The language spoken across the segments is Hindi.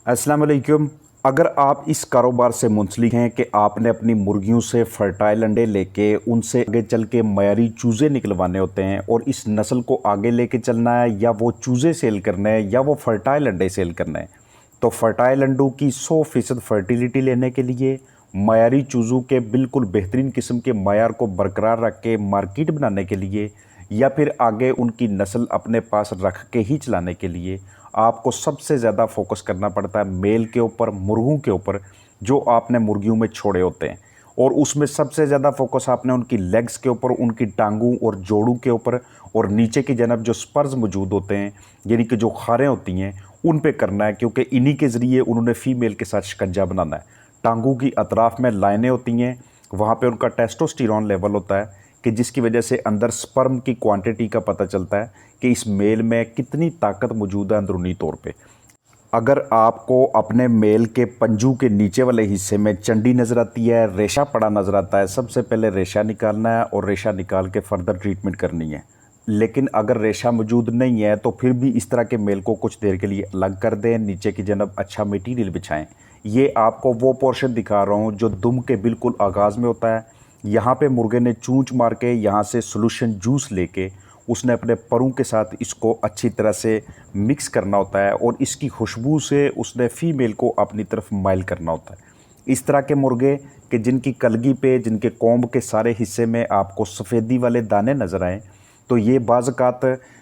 अस्सलाम वालेकुम। अगर आप इस कारोबार से मुंसलिक हैं कि आपने अपनी मुर्गियों से फर्टाइल अंडे लेके उनसे आगे चल के मयारी चूज़े निकलवाने होते हैं और इस नस्ल को आगे लेके चलना है, या वो चूज़े सेल करने हैं या वो फर्टाइल अंडे सेल करने हैं, तो फर्टाइल अंडों की 100% फर्टिलिटी लेने के लिए, मयारी चूज़ों के बिल्कुल बेहतरीन किस्म के मयार को बरकरार रख के मार्केट बनाने के लिए, या फिर आगे उनकी नस्ल अपने पास रख के ही चलाने के लिए आपको सबसे ज़्यादा फोकस करना पड़ता है मेल के ऊपर, मुर्गों के ऊपर जो आपने मुर्गियों में छोड़े होते हैं। और उसमें सबसे ज़्यादा फोकस आपने उनकी लेग्स के ऊपर, उनकी टांगों और जोड़ों के ऊपर, और नीचे की जानब जो स्पर्स मौजूद होते हैं यानी कि जो खारें होती हैं उन पे करना है, क्योंकि इन्हीं के ज़रिए उन्होंने फ़ीमेल के साथ शिकंजा बनाना है। टांगों की अतराफ़ में लाइनें होती हैं, वहाँ पे उनका टेस्टोस्टेरोन लेवल होता है कि जिसकी वजह से अंदर स्पर्म की क्वांटिटी का पता चलता है कि इस मेल में कितनी ताकत मौजूद है अंदरूनी तौर पे। अगर आपको अपने मेल के पंजू के नीचे वाले हिस्से में चंडी नज़र आती है, रेशा पड़ा नज़र आता है, सबसे पहले रेशा निकालना है और रेशा निकाल के फर्दर ट्रीटमेंट करनी है। लेकिन अगर रेशा मौजूद नहीं है तो फिर भी इस तरह के मेल को कुछ देर के लिए अलग कर दें, नीचे की जानब अच्छा मटीरियल बिछाएं। ये आपको वो पोर्शन दिखा रहा हूँ जो दुम के बिल्कुल आगाज़ में होता है। यहाँ पे मुर्गे ने चूंच मार के यहाँ से सोल्यूशन जूस लेके उसने अपने परों के साथ इसको अच्छी तरह से मिक्स करना होता है और इसकी खुशबू से उसने फ़ीमेल को अपनी तरफ माइल करना होता है। इस तरह के मुर्गे कि जिनकी कलगी पे, जिनके कोंब के सारे हिस्से में आपको सफ़ेदी वाले दाने नज़र आएँ, तो ये बाज़ात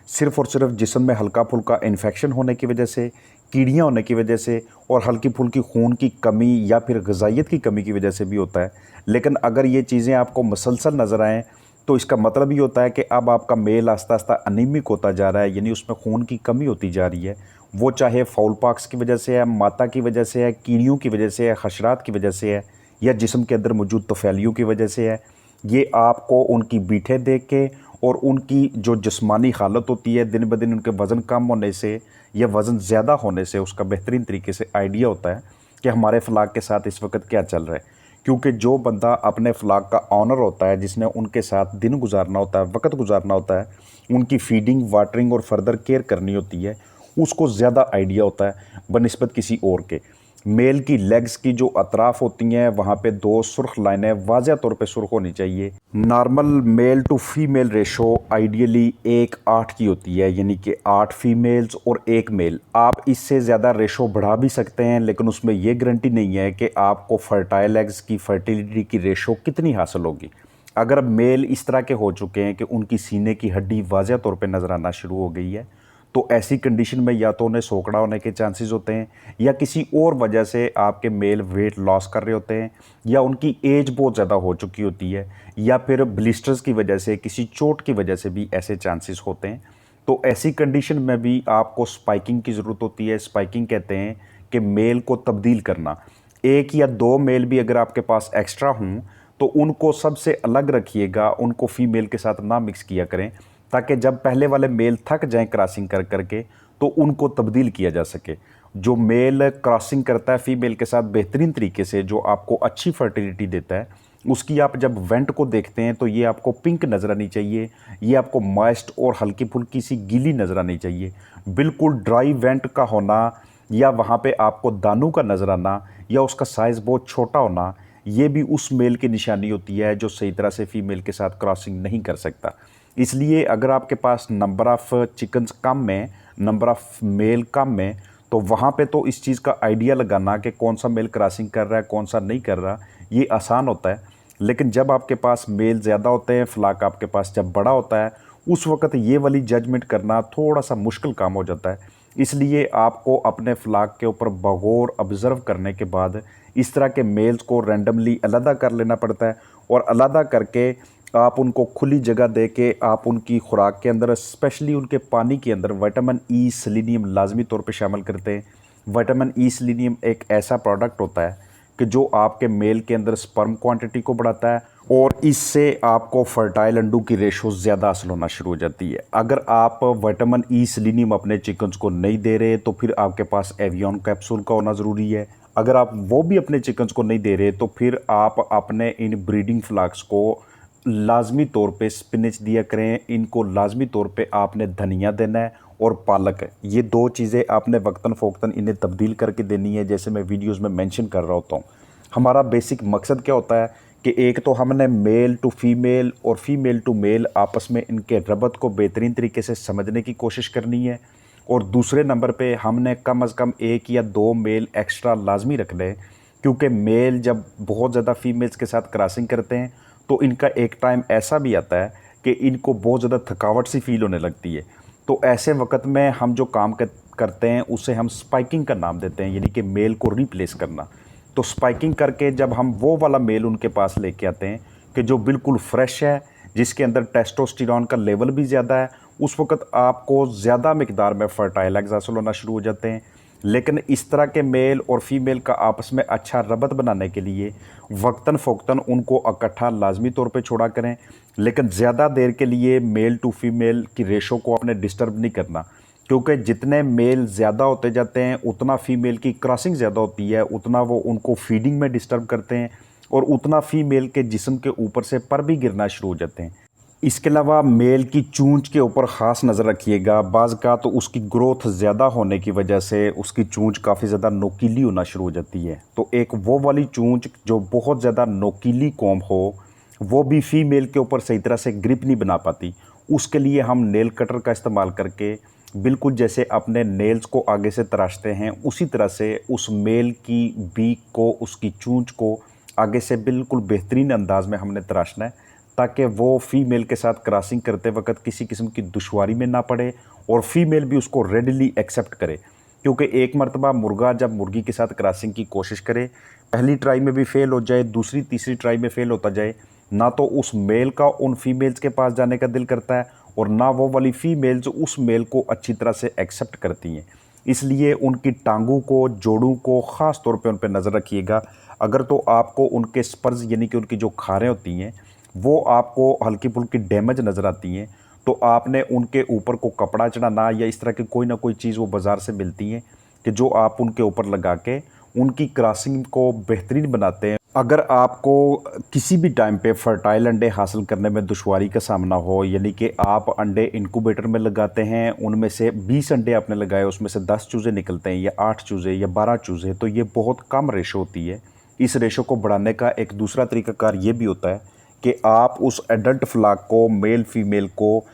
सिर्फ़ और सिर्फ जिस्म में हल्का फुल्का इन्फेक्शन होने की वजह से, कीड़ियाँ होने की वजह से और हल्की फुल्की खून की कमी या फिर ग़िज़ाइयत की कमी की वजह से भी होता है। लेकिन अगर ये चीज़ें आपको मसलसल नज़र आएँ तो इसका मतलब ये होता है कि अब आपका मेल आस्ता आस्ता अनीमिक होता जा रहा है, यानी उसमें खून की कमी होती जा रही है। वो चाहे फाउल पॉक्स की वजह से है, माता की वजह से है, कीड़ियों की वजह से है, हशरात की वजह से है, या जिस्म के अंदर मौजूद तफैलियों की वजह से है। ये आपको उनकी बीठे देख के और उनकी जो जिस्मानी हालत होती है दिन ब दिन उनके वज़न कम होने से या वज़न ज़्यादा होने से उसका बेहतरीन तरीके से आइडिया होता है कि हमारे फ़्लाक के साथ इस वक्त क्या चल रहा है। क्योंकि जो बंदा अपने फ़्लाक का ऑनर होता है, जिसने उनके साथ दिन गुजारना होता है, वक्त गुजारना होता है, उनकी फीडिंग, वाटरिंग और फर्दर केयर करनी होती है, उसको ज़्यादा आइडिया होता है बनिस्बत किसी और के। मेल की लेग्स की जो अतराफ़ होती हैं वहाँ पे 2 सुर्ख लाइनें वाज़ह तौर पे सुर्ख होनी चाहिए। Normal male to female ratio ideally 1:8 की होती है, यानी कि 8 फीमेल्स और 1 मेल। आप इससे ज़्यादा रेशो बढ़ा भी सकते हैं, लेकिन उसमें ये गारंटी नहीं है कि आपको फर्टाइल एग्स की फर्टिलिटी की रेशो कितनी हासिल होगी। अगर मेल इस तरह के हो चुके हैं कि उनकी सीने की हड्डी वाज़ह तौर पे नज़र आना शुरू हो गई है, तो ऐसी कंडीशन में या तो उन्हें सोकड़ा होने के चांसेस होते हैं, या किसी और वजह से आपके मेल वेट लॉस कर रहे होते हैं, या उनकी एज बहुत ज़्यादा हो चुकी होती है, या फिर ब्लिस्टर्स की वजह से, किसी चोट की वजह से भी ऐसे चांसेस होते हैं। तो ऐसी कंडीशन में भी आपको स्पाइकिंग की ज़रूरत होती है। स्पाइकिंग कहते हैं कि मेल को तब्दील करना। 1 या 2 मेल भी अगर आपके पास एक्स्ट्रा हों तो उनको सबसे अलग रखिएगा, उनको फीमेल के साथ ना मिक्स किया करें, ताकि जब पहले वाले मेल थक जाएं क्रॉसिंग कर करके तो उनको तब्दील किया जा सके। जो मेल क्रॉसिंग करता है फीमेल के साथ बेहतरीन तरीके से, जो आपको अच्छी फर्टिलिटी देता है, उसकी आप जब वेंट को देखते हैं तो ये आपको पिंक नज़र आनी चाहिए, ये आपको मॉइस्ट और हल्की फुल्की सी गीली नज़र आनी चाहिए। बिल्कुल ड्राई वेंट का होना, या वहाँ पे आपको दानों का नज़र आना, या उसका साइज़ बहुत छोटा होना, ये भी उस मेल की निशानी होती है जो सही तरह से फीमेल के साथ क्रॉसिंग नहीं कर सकता। इसलिए अगर आपके पास नंबर ऑफ़ चिकन्स कम है, नंबर ऑफ़ मेल कम है, तो वहाँ पे तो इस चीज़ का आइडिया लगाना कि कौन सा मेल क्रॉसिंग कर रहा है, कौन सा नहीं कर रहा, ये आसान होता है। लेकिन जब आपके पास मेल ज़्यादा होते हैं, फ़्लाक आपके पास जब बड़ा होता है, उस वक़्त ये वाली जजमेंट करना थोड़ा-सा मुश्किल काम हो जाता है। इसलिए आपको अपने फ़्लाक के ऊपर बगौर ऑब्ज़र्व करने के बाद इस तरह के मेल्स को रैंडमली अलहदा कर लेना पड़ता है, और अलहदा करके आप उनको खुली जगह दे के आप उनकी खुराक के अंदर, स्पेशली उनके पानी के अंदर विटामिन ई, सेलेनियम लाजमी तौर पे शामिल करते हैं। विटामिन ई, सेलेनियम एक ऐसा प्रोडक्ट होता है कि जो आपके मेल के अंदर स्पर्म क्वांटिटी को बढ़ाता है, और इससे आपको फर्टाइल अंडों की रेशो ज़्यादा हासिल होना शुरू हो जाती है। अगर आप विटामिन ई, सेलेनियम अपने चिकन्स को नहीं दे रहे तो फिर आपके पास एवियन कैप्सूल का होना ज़रूरी है। अगर आप वो भी अपने चिकन्स को नहीं दे रहे तो फिर आप अपने इन ब्रीडिंग फ्लाक्स को लाजमी तौर पे स्पिनच दिया करें। इनको लाजमी तौर पे आपने धनिया देना है और पालक है, ये दो चीज़ें आपने वक्तन फ़ोक्तन इन्हें तब्दील करके देनी है, जैसे मैं वीडियोस में मेंशन कर रहा होता हूँ। हमारा बेसिक मकसद क्या होता है कि एक तो हमने मेल टू फीमेल और फीमेल टू मेल आपस में इनके रबत को बेहतरीन तरीके से समझने की कोशिश करनी है, और दूसरे नंबर पे हमने कम अज़ कम एक या दो मेल एक्स्ट्रा लाजमी रखने हैं, क्योंकि मेल जब बहुत ज़्यादा फीमेल्स के साथ क्रॉसिंग करते हैं तो इनका एक टाइम ऐसा भी आता है कि इनको बहुत ज़्यादा थकावट सी फील होने लगती है। तो ऐसे वक्त में हम जो काम करते हैं उसे हम स्पाइकिंग का नाम देते हैं, यानी कि मेल को रिप्लेस करना। तो स्पाइकिंग करके जब हम वो वाला मेल उनके पास लेके आते हैं कि जो बिल्कुल फ्रेश है, जिसके अंदर टेस्टोस्टेरोन का लेवल भी ज़्यादा है, उस वक्त आपको ज़्यादा मिकदार में फर्टाइल एग्स हासिल होना शुरू हो जाते हैं। लेकिन इस तरह के मेल और फीमेल का आपस में अच्छा रबत बनाने के लिए वक्तन फ़ोक्तन उनको इकट्ठा लाजमी तौर पे छोड़ा करें, लेकिन ज़्यादा देर के लिए मेल टू फीमेल की रेशो को आपने डिस्टर्ब नहीं करना, क्योंकि जितने मेल ज़्यादा होते जाते हैं उतना फीमेल की क्रॉसिंग ज़्यादा होती है, उतना वो उनको फीडिंग में डिस्टर्ब करते हैं और उतना फीमेल के जिस्म के ऊपर से पर भी गिरना शुरू हो जाते हैं। इसके अलावा मेल की चूंच के ऊपर ख़ास नज़र रखिएगा। बाज़ का तो उसकी ग्रोथ ज़्यादा होने की वजह से उसकी चूंच काफ़ी ज़्यादा नोकीली होना शुरू हो जाती है। तो एक वो वाली चूंच जो बहुत ज़्यादा नोकीली कॉम्ब हो, वो भी फीमेल के ऊपर सही तरह से ग्रिप नहीं बना पाती। उसके लिए हम नेल कटर का इस्तेमाल करके बिल्कुल जैसे अपने नेल्स को आगे से तराशते हैं, उसी तरह से उस मेल की बीक को, उसकी चूंच को आगे से बिल्कुल बेहतरीन अंदाज में हमने तराशना है, ताकि वो फीमेल के साथ क्रॉसिंग करते वक्त किसी किस्म की दुश्वारी में ना पड़े और फीमेल भी उसको रेडली एक्सेप्ट करे। क्योंकि एक मरतबा मुर्गा जब मुर्गी के साथ क्रॉसिंग की कोशिश करे, पहली ट्राई में भी फेल हो जाए, दूसरी तीसरी ट्राई में फेल होता जाए, ना तो उस मेल का उन फीमेल्स के पास जाने का दिल करता है और ना वो वाली फीमेल्स उस मेल को अच्छी तरह से एक्सेप्ट करती हैं। इसलिए उनकी टांगों को, जोड़ों को ख़ास तौर पे उन पे नज़र रखिएगा। अगर तो आपको उनके स्पर्स यानी कि उनकी जो खारें होती हैं वो आपको हल्की फुल्की डैमेज नज़र आती हैं, तो आपने उनके ऊपर को कपड़ा चढ़ाना या इस तरह की कोई ना कोई चीज़ वो बाज़ार से मिलती हैं कि जो आप उनके ऊपर लगा के उनकी क्रॉसिंग को बेहतरीन बनाते हैं। अगर आपको किसी भी टाइम पे फर्टाइल अंडे हासिल करने में दुश्वारी का सामना हो, यानी कि आप अंडे इंक्यूबेटर में लगाते हैं, उनमें से 20 अंडे आपने लगाए, उसमें से 10 चूज़े निकलते हैं या 8 चूज़े या 12 चूज़े, तो ये बहुत कम रेशो होती है। इस रेशो को बढ़ाने का एक दूसरा तरीकाकार ये भी होता है कि आप उस एडल्ट फ्लाक को, मेल फीमेल को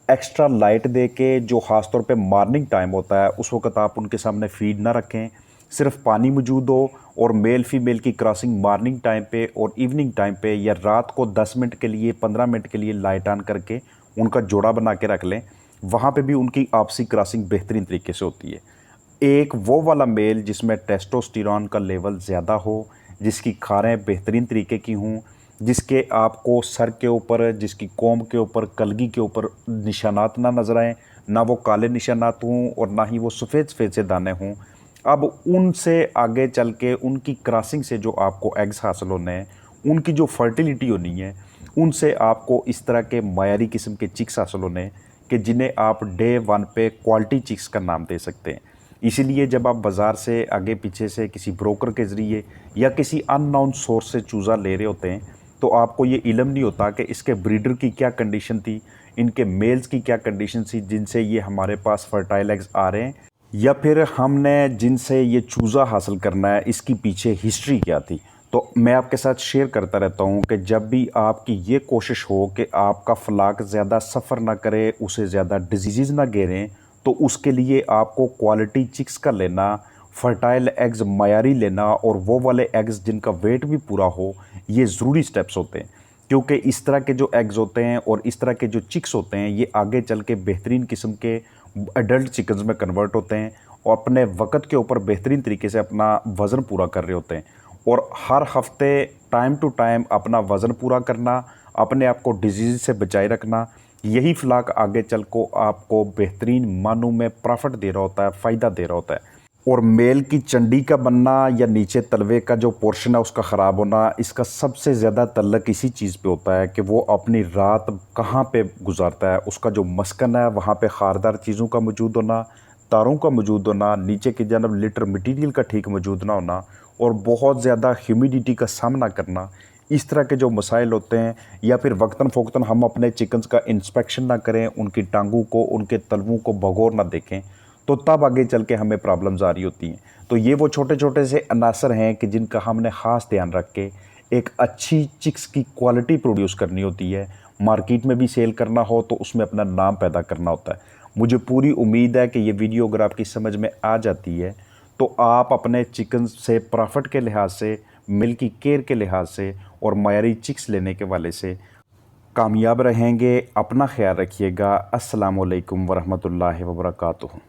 एक्स्ट्रा लाइट दे के, जो ख़ास तौर पे मॉर्निंग टाइम होता है उस वक्त आप उनके सामने फीड ना रखें, सिर्फ पानी मौजूद हो और मेल फीमेल की क्रॉसिंग मॉर्निंग टाइम पे और इवनिंग टाइम पे या रात को 10 मिनट के लिए, 15 मिनट के लिए लाइट ऑन करके उनका जोड़ा बना के रख लें। वहाँ पे भी उनकी आपसी क्रॉसिंग बेहतरीन तरीके से होती है। एक वो वाला मेल जिसमें टेस्टोस्टेरोन का लेवल ज़्यादा हो, जिसकी खारें बेहतरीन तरीके की हों, जिसके आपको सर के ऊपर, जिसकी कोम के ऊपर, कलगी के ऊपर निशानात ना नज़र आएँ, ना वो काले निशानात हों और ना ही वो सफ़ेद सफ़ेद से दाने हों। अब उनसे आगे चल के उनकी क्रॉसिंग से जो आपको एग्स हासिल होने हैं, उनकी जो फर्टिलिटी होनी है, उनसे आपको इस तरह के मायारी किस्म के चिक्स हासिल होने हैं कि जिन्हें आप डे 1 पे क्वालिटी चिक्स का नाम दे सकते हैं। इसीलिए जब आप बाज़ार से आगे पीछे से किसी ब्रोकर के ज़रिए या किसी अननोन सोर्स से चूज़ा ले रहे होते हैं, तो आपको ये इल्म नहीं होता कि इसके ब्रीडर की क्या कंडीशन थी, इनके मेल्स की क्या कंडीशन थी जिनसे ये हमारे पास फर्टाइल एग्स आ रहे हैं, या फिर हमने जिनसे ये चूज़ा हासिल करना है इसकी पीछे हिस्ट्री क्या थी। तो मैं आपके साथ शेयर करता रहता हूँ कि जब भी आपकी ये कोशिश हो कि आपका फ्लाक ज़्यादा सफ़र ना करे, उसे ज़्यादा डिजीज़ ना घेरें, तो उसके लिए आपको क्वालिटी चिक्स का लेना, फर्टाइल एग्स मयारी लेना और वो वाले एग्स जिनका वेट भी पूरा हो, ये ज़रूरी स्टेप्स होते हैं। क्योंकि इस तरह के जो एग्स होते हैं और इस तरह के जो चिक्स होते हैं, ये आगे चल के बेहतरीन किस्म के एडल्ट चिकन्स में कन्वर्ट होते हैं और अपने वक़्त के ऊपर बेहतरीन तरीके से अपना वज़न पूरा कर रहे होते हैं। और हर हफ्ते टाइम टू टाइम अपना वज़न पूरा करना, अपने आप को डिजीज़ से बचाए रखना, यही फ्लाक आगे चल को आपको बेहतरीन मानों में प्रॉफिट दे रहा होता है, फ़ायदा दे रहा होता है। और मेल की चंडी का बनना या नीचे तलवे का जो पोर्शन है उसका ख़राब होना, इसका सबसे ज़्यादा तल्लक इसी चीज़ पे होता है कि वो अपनी रात कहाँ पे गुजारता है। उसका जो मस्कन है वहाँ पे खारदार चीज़ों का मौजूद होना, तारों का मौजूद होना, नीचे की जानब लिटर मटीरियल का ठीक मौजूद ना होना और बहुत ज़्यादा ह्यूमिडिटी का सामना करना, इस तरह के जो मसाइल होते हैं, या फिर वक्तन फ़ौक्तन हम अपने चिकन्स का इंस्पेक्शन ना करें, उनकी टांगों को, उनके तलवों को बगौर ना देखें, तो तब आगे चल के हमें प्रॉब्लम्स आ रही होती हैं। तो ये वो छोटे छोटे से अनासर हैं कि जिनका हमने ख़ास ध्यान रख के एक अच्छी चिक्स की क्वालिटी प्रोड्यूस करनी होती है। मार्केट में भी सेल करना हो तो उसमें अपना नाम पैदा करना होता है। मुझे पूरी उम्मीद है कि ये वीडियो अगर आपकी समझ में आ जाती है तो आप अपने चिकन से प्रॉफिट के लिहाज से, मिल्क की केयर के लिहाज से और मयारी चिक्स लेने के वाले से कामयाब रहेंगे। अपना ख्याल रखिएगा। अस्सलामु अलैकुम वरहमतुल्लाहि वबरकातुहू।